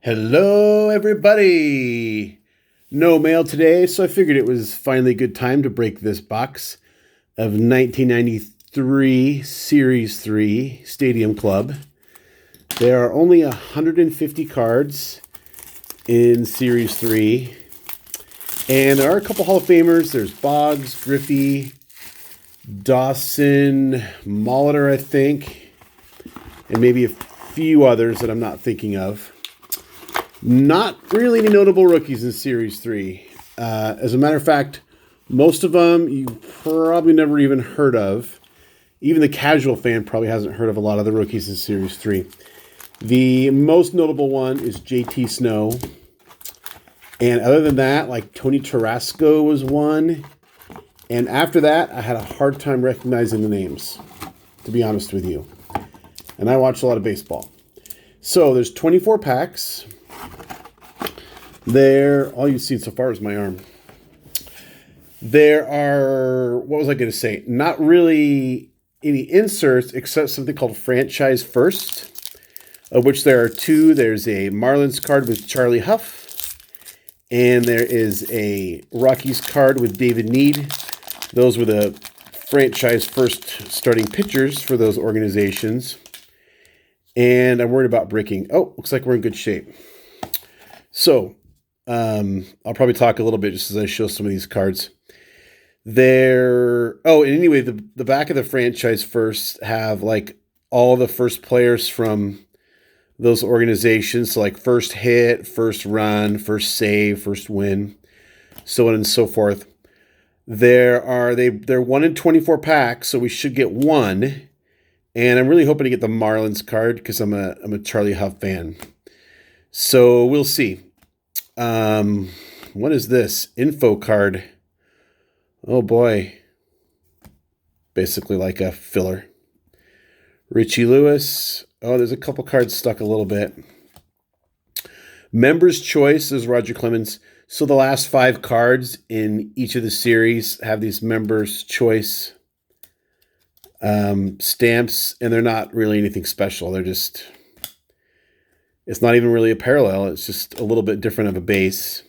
Hello, everybody. No mail today, so I figured it was finally a good time to break this box of 1993 Series 3 Stadium Club. There are only 150 cards in Series 3, and there are a couple Hall of Famers. There's Boggs, Griffey, Dawson, Molitor, I think, and maybe a few others that I'm not thinking of. Not really any notable rookies in Series 3. As a matter of fact, most of them you probably never even heard of. Even the casual fan probably hasn't heard of a lot of the rookies in Series 3. The most notable one is JT Snow. And other than that, like Tony Tarasco was one. And after that, I had a hard time recognizing the names, to be honest with you. And I watched a lot of baseball. So there's 24 packs. All you've seen so far is my arm. There are, what was I going to say? Not really any inserts except something called Franchise First, of which there are two. There's a Marlins card with Charlie Huff, and there is a Rockies card with David Need. Those were the Franchise First starting pitchers for those organizations. And I'm worried about breaking. Oh, looks like we're in good shape. So, I'll probably talk a little bit just as I show some of these cards. And anyway, the back of the Franchise First have like all the first players from those organizations. So like first hit, first run, first save, first win, so on and so forth. They're 1 in 24 packs, so we should get one. And I'm really hoping to get the Marlins card because I'm a Charlie Huff fan. So we'll see. What is this? Info card. Oh boy. Basically like a filler. Richie Lewis. Oh, there's a couple cards stuck a little bit. Members' Choice is Roger Clemens. So the last 5 cards in each of the series have these Members' Choice stamps, and they're not really anything special. It's not even really a parallel. It's just a little bit different of a base.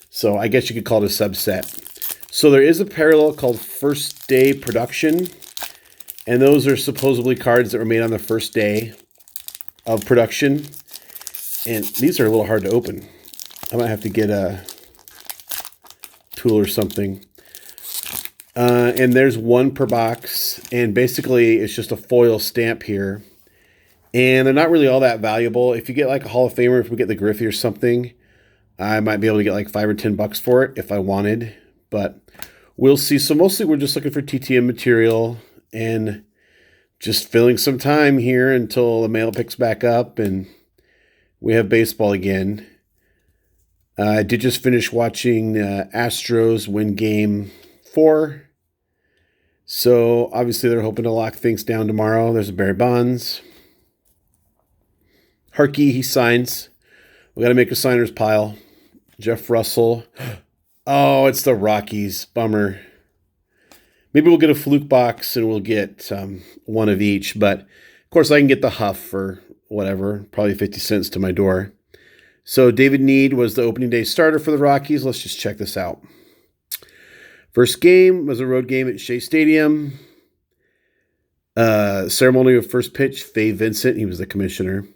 So I guess you could call it a subset. So there is a parallel called First Day Production. And those are supposedly cards that were made on the first day of production. And these are a little hard to open. I might have to get a tool or something. And there's one per box. And basically it's just a foil stamp here. And they're not really all that valuable. If you get like a Hall of Famer, if we get the Griffey or something, I might be able to get like $5 or $10 for it if I wanted. But we'll see. So mostly we're just looking for TTM material and just filling some time here until the mail picks back up and we have baseball again. I did just finish watching Astros win Game 4. So obviously they're hoping to lock things down tomorrow. There's a Barry Bonds. Harkey, he signs. We got to make a signer's pile. Jeff Russell. Oh, it's the Rockies. Bummer. Maybe we'll get a fluke box and we'll get one of each. But, of course, I can get the Huff for whatever, probably 50 cents to my door. So David Need was the opening day starter for the Rockies. Let's just check this out. First game was a road game at Shea Stadium. Ceremony of first pitch, Fay Vincent. He was the commissioner.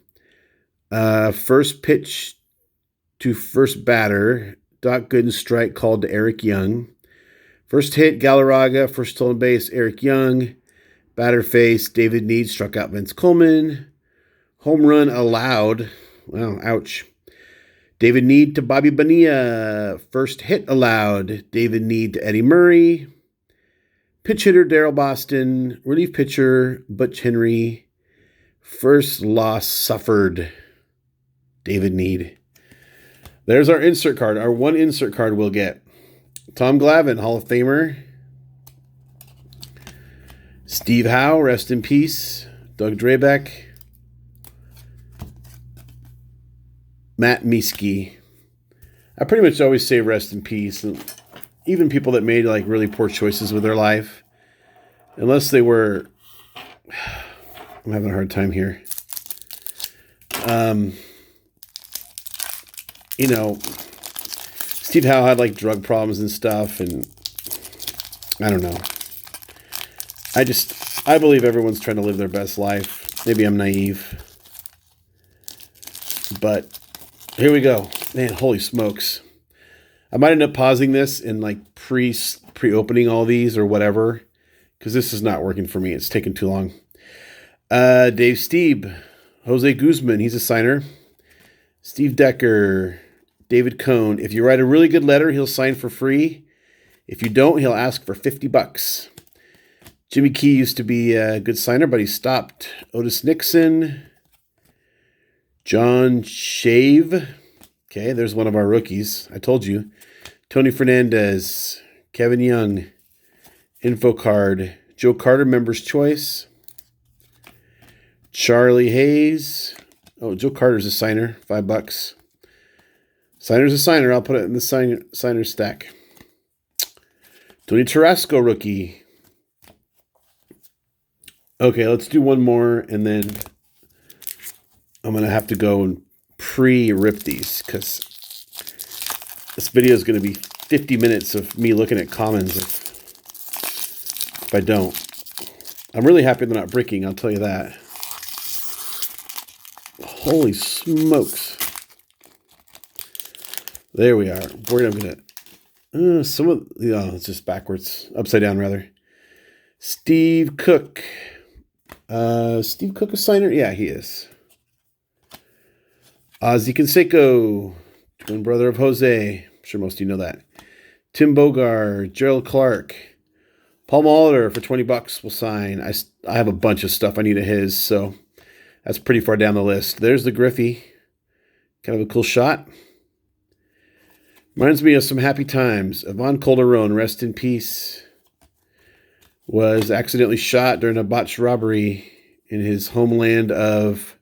First pitch to first batter, Doc Gooden's strike called to Eric Young. First hit, Galarraga. First stolen base, Eric Young. Batter face, David Need struck out Vince Coleman. Home run allowed. Wow, ouch. David Need to Bobby Bonilla. First hit allowed, David Need to Eddie Murray. Pitch hitter, Daryl Boston. Relief pitcher, Butch Henry. First loss suffered, David Need. There's our insert card. Our one insert card we'll get. Tom Glavine, Hall of Famer. Steve Howe, rest in peace. Doug Drabeck. Matt Mieske. I pretty much always say rest in peace. And even people that made like really poor choices with their life, unless they were, I'm having a hard time here. you know, Steve Howe had like drug problems and stuff, and I don't know. I believe everyone's trying to live their best life. Maybe I'm naive. But here we go. Man, holy smokes. I might end up pausing this and like pre-opening all these or whatever, because this is not working for me. It's taking too long. Dave Stieb, Jose Guzman, he's a signer. Steve Decker, David Cohn. If you write a really good letter, he'll sign for free. If you don't, he'll ask for $50. Jimmy Key used to be a good signer, but he stopped. Otis Nixon, John Shave. Okay, there's one of our rookies. I told you. Tony Fernandez, Kevin Young, Info Card, Joe Carter, Member's Choice, Charlie Hayes. Oh, Joe Carter's a signer, $5. Signer's a signer. I'll put it in the signer stack. Tony Tarasco, rookie. Okay, let's do one more, and then I'm going to have to go and pre-rip these, because this video is going to be 50 minutes of me looking at commons if I don't. I'm really happy they're not bricking, I'll tell you that. Holy smokes. There we are. Boy, I'm going to... it's just backwards. Upside down, rather. Steve Cook. Steve Cook a signer? Yeah, he is. Ozzie Canseco, twin brother of Jose. I'm sure most of you know that. Tim Bogard, Gerald Clark, Paul Molitor for $20 will sign. I have a bunch of stuff I need of his, so that's pretty far down the list. There's the Griffey. Kind of a cool shot. Reminds me of some happy times. Ivan Calderon, rest in peace, was accidentally shot during a botched robbery in his homeland of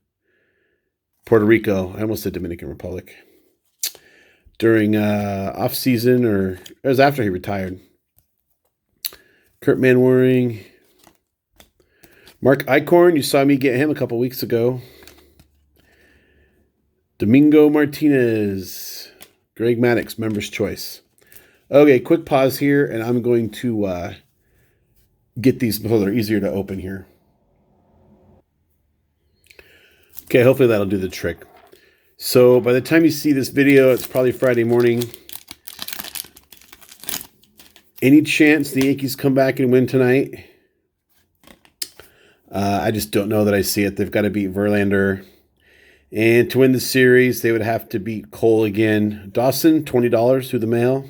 Puerto Rico. I almost said Dominican Republic. During off season, or it was after he retired. Kurt Manwaring. Mark Eichhorn, you saw me get him a couple weeks ago. Domingo Martinez. Greg Maddox, Member's Choice. Okay, quick pause here, and I'm going to get these before they're easier to open here. Okay, hopefully that'll do the trick. So by the time you see this video, it's probably Friday morning. Any chance the Yankees come back and win tonight? I just don't know that I see it. They've got to beat Verlander. And to win the series, they would have to beat Cole again. Dawson, $20 through the mail.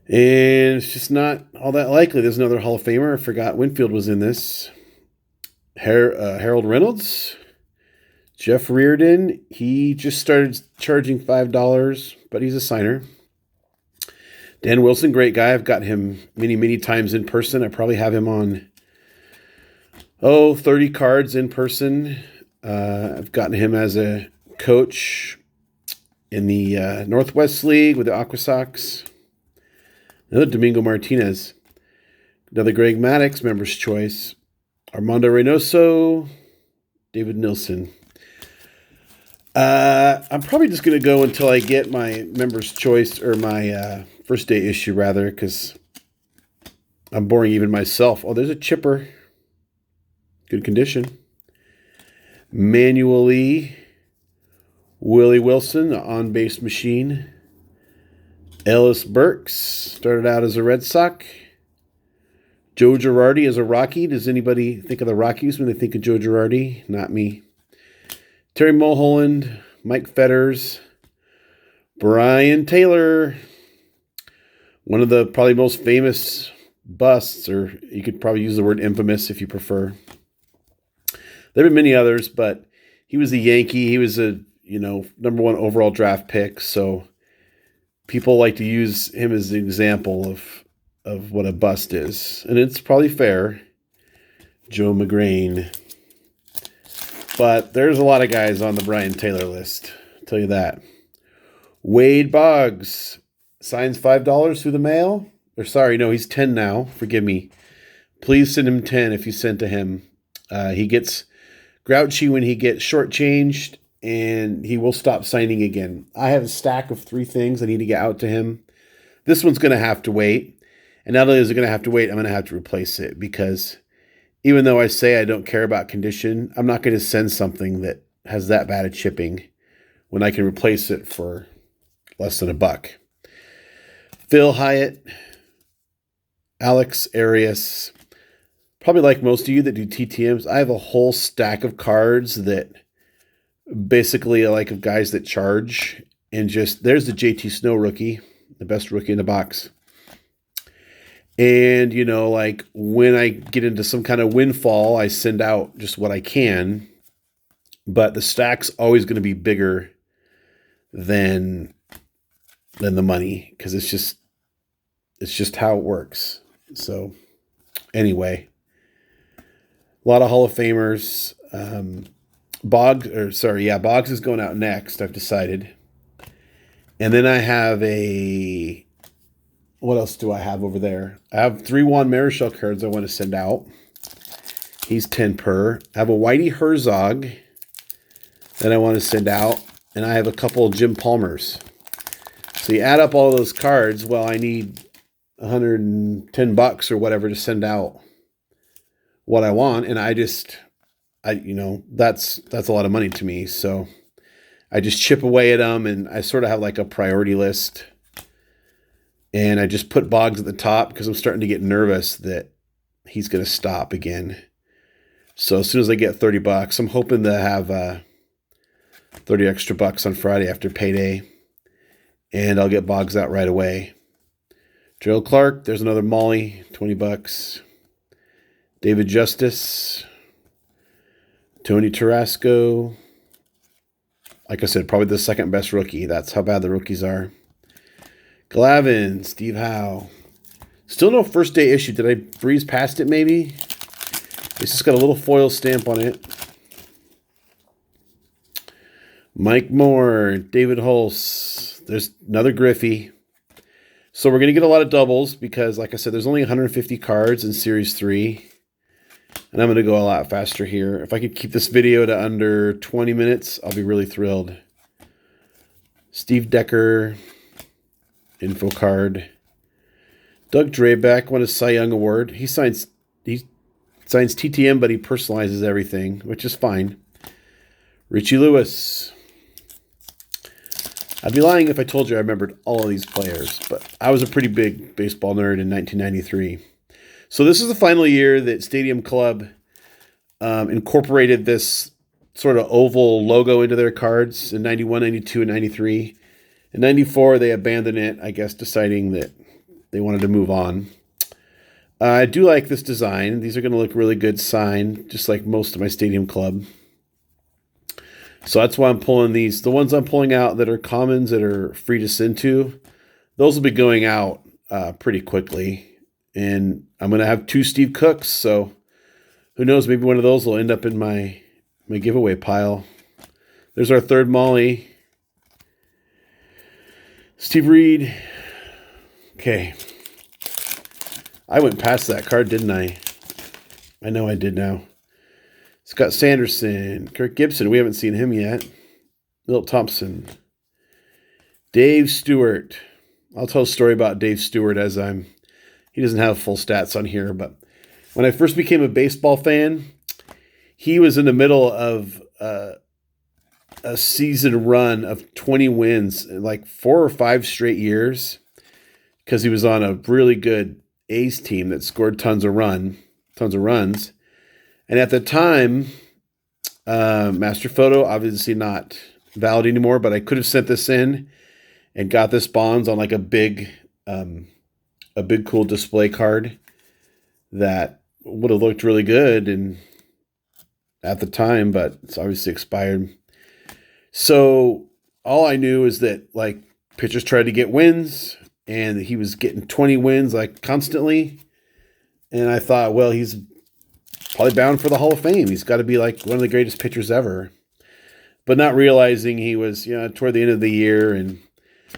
And it's just not all that likely. There's another Hall of Famer. I forgot Winfield was in this. Harold Reynolds. Jeff Reardon. He just started charging $5, but he's a signer. Dan Wilson, great guy. I've got him many, many times in person. I probably have him on, 30 cards in person. I've gotten him as a coach in the Northwest League with the Aqua Sox. Another Domingo Martinez. Another Greg Maddox, Member's Choice. Armando Reynoso. David Nilsson. I'm probably just going to go until I get my Member's Choice, or my first day issue, rather, because I'm boring even myself. Oh, there's a chipper. Good condition. Manually. Willie Wilson, the on-base machine. Ellis Burks, started out as a Red Sox. Joe Girardi as a Rocky. Does anybody think of the Rockies when they think of Joe Girardi? Not me. Terry Mulholland, Mike Fetters, Brian Taylor. One of the probably most famous busts, or you could probably use the word infamous if you prefer. There have been many others, but he was a Yankee. He was a, number one overall draft pick. So people like to use him as an example of what a bust is. And it's probably fair. Joe McGrain. But there's a lot of guys on the Brian Taylor list. I'll tell you that. Wade Boggs signs $5 through the mail. Or sorry, no, he's 10 now. Forgive me. Please send him 10 if you sent to him. He gets grouchy when he gets shortchanged. and he will stop signing again. I have a stack of 3 things I need to get out to him. This one's going to have to wait. And not only is it going to have to wait, I'm going to have to replace it because even though I say I don't care about condition, I'm not going to send something that has that bad of chipping when I can replace it for less than $1. Phil Hyatt, Alex Arias. Probably like most of you that do TTMs, I have a whole stack of cards that basically are like of guys that charge. And just, there's the JT Snow rookie, the best rookie in the box. And, you know, like when I get into some kind of windfall, I send out just what I can. But the stack's always going to be bigger than the money because it's just how it works. So anyway, a lot of Hall of Famers. Boggs is going out next, I've decided. And then I have what else do I have over there? I have 3 Juan Marichal cards I want to send out. He's 10 per. I have a Whitey Herzog that I want to send out. And I have a couple of Jim Palmers. So you add up all those cards, well, I need $110 or whatever to send out what I want. And that's a lot of money to me. So I just chip away at them, and I sort of have like a priority list. And I just put Boggs at the top because I'm starting to get nervous that he's going to stop again. So as soon as I get $30, I'm hoping to have 30 extra bucks on Friday after payday. And I'll get Boggs out right away. Gerald Clark, there's another Molly, $20. David Justice. Tony Tarasco. Like I said, probably the second best rookie. That's how bad the rookies are. Glavin, Steve Howe. Still no first day issue. Did I breeze past it maybe? It's just got a little foil stamp on it. Mike Moore, David Hulse. There's another Griffey. So we're going to get a lot of doubles because, like I said, there's only 150 cards in Series 3. And I'm going to go a lot faster here. If I could keep this video to under 20 minutes, I'll be really thrilled. Steve Decker, info card. Doug Drabeck won a Cy Young Award. He signs TTM, but he personalizes everything, which is fine. Richie Lewis. I'd be lying if I told you I remembered all of these players, but I was a pretty big baseball nerd in 1993. So this is the final year that Stadium Club incorporated this sort of oval logo into their cards in 91, 92, and 93. In 94, they abandoned it, I guess, deciding that they wanted to move on. I do like this design. These are going to look really good signed, just like most of my Stadium Club. So that's why I'm pulling these. The ones I'm pulling out that are commons that are free to send to, those will be going out pretty quickly. And I'm going to have 2 Steve Cooks, so who knows, maybe one of those will end up in my giveaway pile. There's our third Molly. Steve Reed. Okay. I went past that card, didn't I? I know I did now. Scott Sanderson, Kirk Gibson, we haven't seen him yet. Milt Thompson. Dave Stewart. I'll tell a story about Dave Stewart he doesn't have full stats on here, but when I first became a baseball fan, he was in the middle of a season run of 20 wins, like 4 or 5 straight years, because he was on a really good A's team that scored tons of runs. And at the time, Master Photo, obviously not valid anymore, but I could have sent this in and got this Bonds on like a big cool display card that would have looked really good and at the time, but it's obviously expired. So all I knew is that like pitchers tried to get wins, and he was getting 20 wins like constantly. And I thought, well, he's probably bound for the Hall of Fame. He's got to be like one of the greatest pitchers ever. But not realizing he was, toward the end of the year, and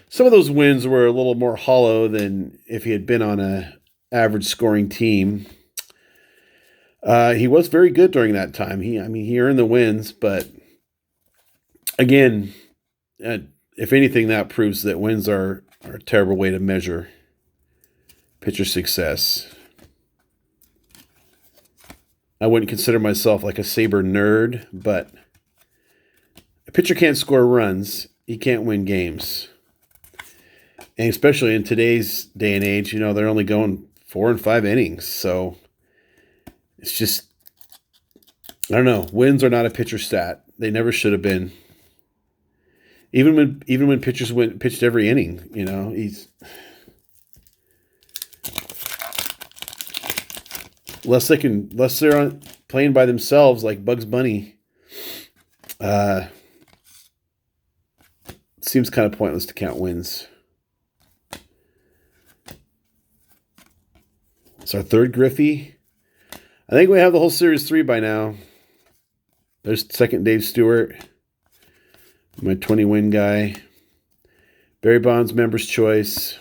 some of those wins were a little more hollow than if he had been on a average scoring team. He was very good during that time. He earned the wins, but again, if anything, that proves that wins are a terrible way to measure pitcher success. I wouldn't consider myself like a Sabre nerd, but a pitcher can't score runs. He can't win games. And especially in today's day and age, they're only going 4 and 5 innings. So it's just, I don't know. Wins are not a pitcher stat. They never should have been. Even when pitchers pitched every inning, he's unless they're playing by themselves like Bugs Bunny. It seems kind of pointless to count wins. It's our third Griffey. I think we have the whole series 3 by now. There's second Dave Stewart, my 20-win guy. Barry Bonds, Member's Choice.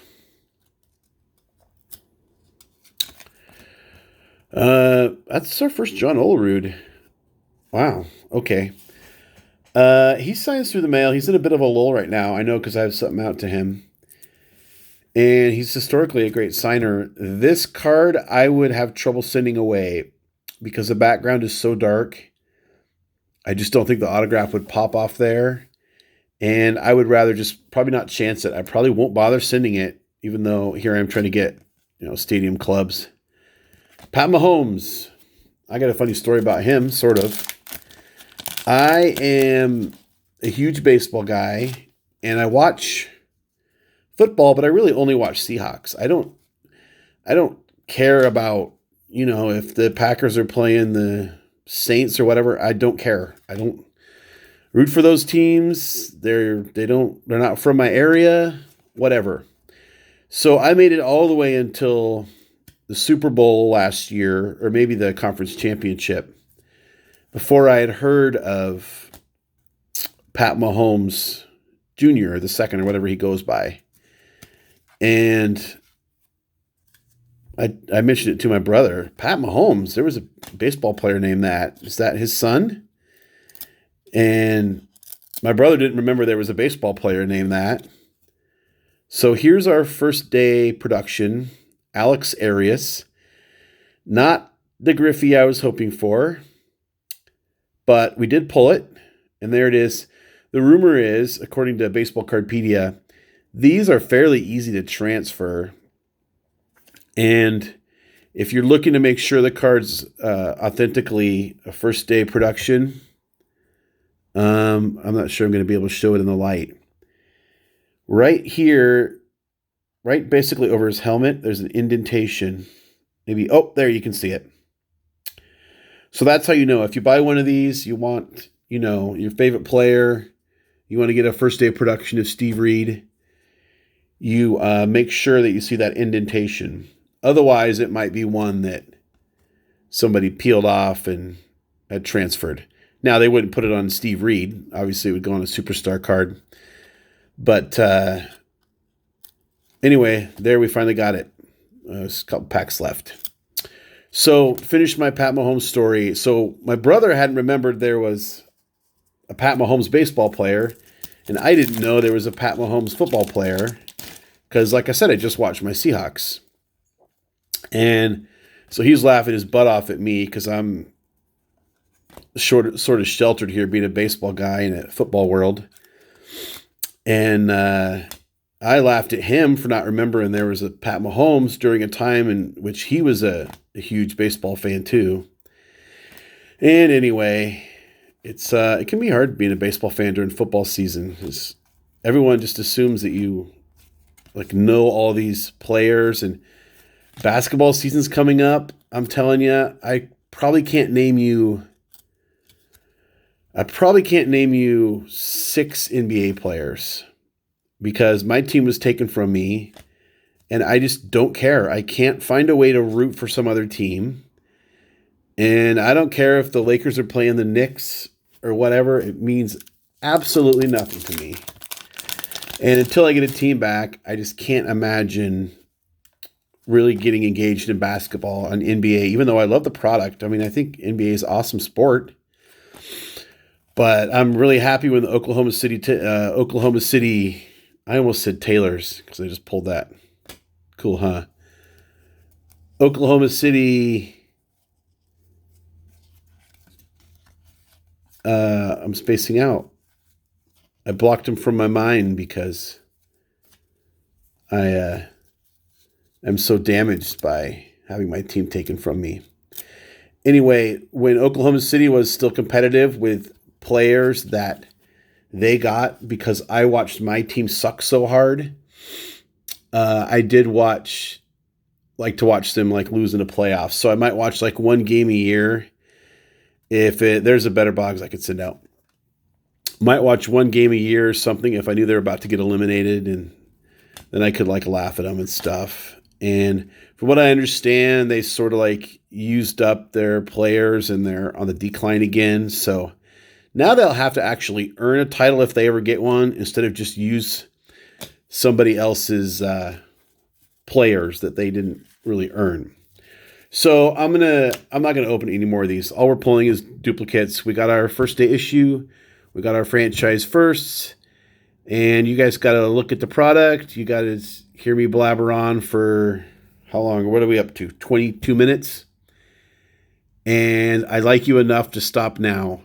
That's our first John Olerud. Wow. Okay. He signs through the mail. He's in a bit of a lull right now. I know because I have something out to him. And he's historically a great signer. This card I would have trouble sending away because the background is so dark. I just don't think the autograph would pop off there. And I would rather just probably not chance it. I probably won't bother sending it, even though here I am trying to get, stadium clubs. Pat Mahomes. I got a funny story about him, sort of. I am a huge baseball guy, and I watch football, but I really only watch Seahawks. I don't care about, if the Packers are playing the Saints or whatever. I don't care. I don't root for those teams. They're not from my area, whatever. So I made it all the way until the Super Bowl last year, or maybe the conference championship, before I had heard of Pat Mahomes Jr., or the second, or whatever he goes by. And I mentioned it to my brother. Pat Mahomes, there was a baseball player named that. Is that his son? And my brother didn't remember there was a baseball player named that. So here's our first day production. Alex Arias. Not the Griffey I was hoping for, but we did pull it. And there it is. The rumor is, according to Baseball Cardpedia, these are fairly easy to transfer. And if you're looking to make sure the card's authentically a first day production, I'm not sure I'm going to be able to show it in the light. Right here, right basically over his helmet, there's an indentation. Maybe, there you can see it. So that's how you know. If you buy one of these, you want, your favorite player, you want to get a first day production of Steve Reed, you make sure that you see that indentation. Otherwise, it might be one that somebody peeled off and had transferred. Now, they wouldn't put it on Steve Reed. Obviously, it would go on a superstar card. But anyway, there we finally got it. There's a couple packs left. So, finished my Pat Mahomes story. So, my brother hadn't remembered there was a Pat Mahomes baseball player, and I didn't know there was a Pat Mahomes football player because, like I said, I just watched my Seahawks. And so he was laughing his butt off at me because I'm sort of sheltered here being a baseball guy in a football world. And I laughed at him for not remembering there was a Pat Mahomes during a time in which he was a huge baseball fan too. And anyway, it can be hard being a baseball fan during football season because everyone just assumes that you know all these players, and basketball season's coming up. I'm telling you, I probably can't name you 6 NBA players because my team was taken from me and I just don't care. I can't find a way to root for some other team. And I don't care if the Lakers are playing the Knicks or whatever. It means absolutely nothing to me. And until I get a team back, I just can't imagine really getting engaged in basketball on NBA, even though I love the product. I mean, I think NBA is an awesome sport. But I'm really happy when the Oklahoma City. I almost said Taylors because I just pulled that. Cool, huh? Oklahoma City. I'm spacing out. I blocked him from my mind because I am so damaged by having my team taken from me. Anyway, when Oklahoma City was still competitive with players that they got because I watched my team suck so hard, I did like to watch them like lose in the playoffs. So I might watch like one game a year. If there's a better box I could send out. Might watch one game a year or something if I knew they were about to get eliminated, and then I could like laugh at them and stuff. And from what I understand, they sort of like used up their players and they're on the decline again. So now they'll have to actually earn a title if they ever get one, instead of just use somebody else's players that they didn't really earn. So I'm not gonna open any more of these. All we're pulling is duplicates. We got our first day issue, we got our franchise firsts, and you guys got to look at the product. You got to hear me blabber on for how long? What are we up to? 22 minutes. And I like you enough to stop now.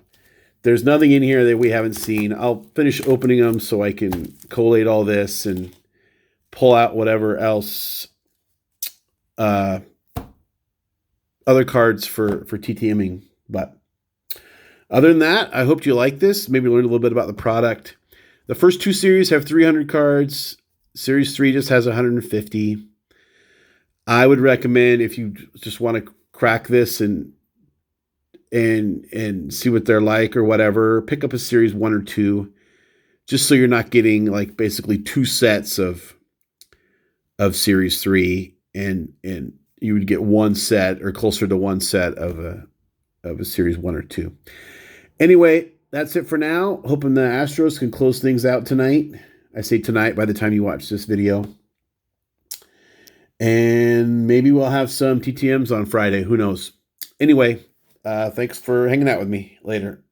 There's nothing in here that we haven't seen. I'll finish opening them so I can collate all this and pull out whatever else. Other cards for TTMing. But other than that, I hope you like this. Maybe learn a little bit about the product. The first two series have 300 cards. Series 3 just has 150. I would recommend, if you just want to crack this and see what they're like or whatever, pick up a series 1 or 2, just so you're not getting like basically 2 sets of series 3, and you would get 1 set or closer to 1 set of a series 1 or 2. Anyway, that's it for now. Hoping the Astros can close things out tonight. I say tonight by the time you watch this video. And maybe we'll have some TTMs on Friday. Who knows? Anyway, thanks for hanging out with me. Later.